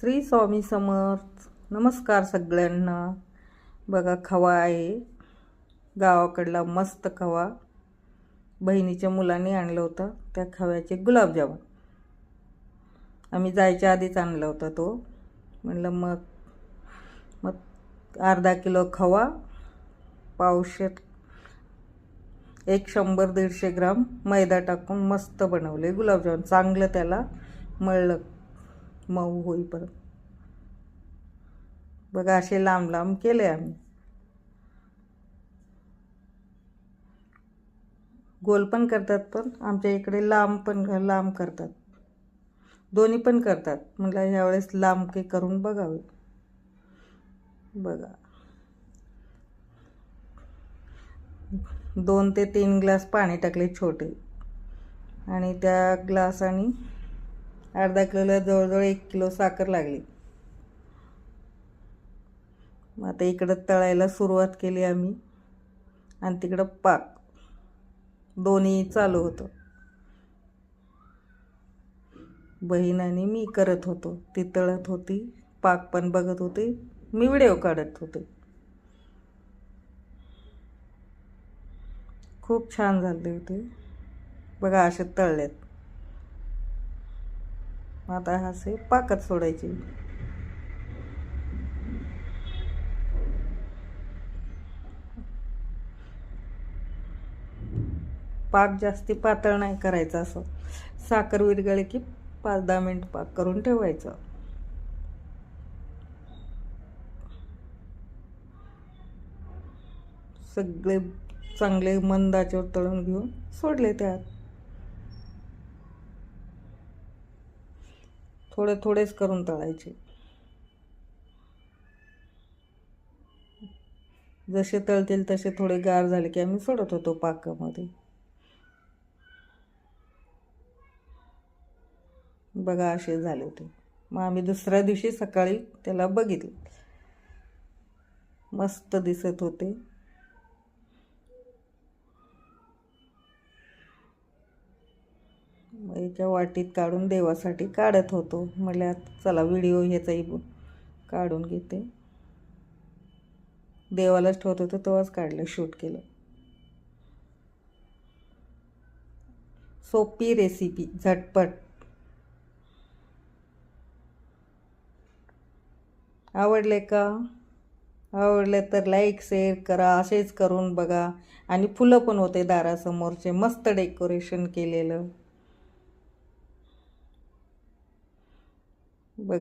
श्री स्वामी समर्थ. नमस्कार सगळ्यांना. बघा, खवा आहे, गावाकडला मस्त खवा. बहिणीच्या मुलाने आणलं होतं. त्या खव्याचे गुलाबजामुन आम्ही जायच्या आधीच आणला होता. तो म्हणलं मग अर्धा किलो खवा, पावशेर 100-150 ग्राम मैदा टाकून मस्त बनवले गुलाबजामुन. चांगलं त्याला मळलं मऊ होईपर्यंत. बघा, असे लांब लांब केले आम्ही. गोल पण करतात, पण आमच्या इकडे लांब करतात. दोन्ही पण करतात. म्हटलं ह्यावेळेस लांब के करून बघावे. बघा, 2 ते 3 ग्लास पाणी टाकले छोटे, आणि त्या ग्लासाने अर्धा किलोला जवळजवळ 1 किलो साखर लागली. आता इकडं तळायला सुरुवात केली आम्ही, आणि तिकडं पाक दोन्ही चालू होतं. बहीण आणि मी करत होतो. ती तळत होती, पाक पण बघत होती, मी व्हिडिओ काढत होते. खूप छान झाले होते. बघा, असे तळलेत. आता असे पाकात सोडायचे. पाक जास्ती पातळ नाही करायचा. असं साखर विरघळली की 5-10 मिनिट पाक करून ठेवायचं. सगळे चांगले मंद आचेवर तळून घेऊन सोडले. त्यात थोडेच करून तळायचे. जसे तळतील तसे थोडे गार झाले की आम्ही सोडत होतो पाकामध्ये. बघा, असे झाले होते. मग आम्ही दुसऱ्या दिवशी सकाळी त्याला बघितलं, मस्त दिसत होते. एका वाटीत काढून देवासाठी काढत होतो. म्हटलं चला व्हिडिओ ह्याचाही काढून घेते. देवालाच ठेवत होतो तेव्हाच काढलं, शूट केलं. सोपी रेसिपी, झटपट. आवडले का? आवडले तर लाईक शेअर करा. असेच करून बघा. आणि फुलं पण होते दारासमोरचे, मस्त डेकोरेशन केलेलं.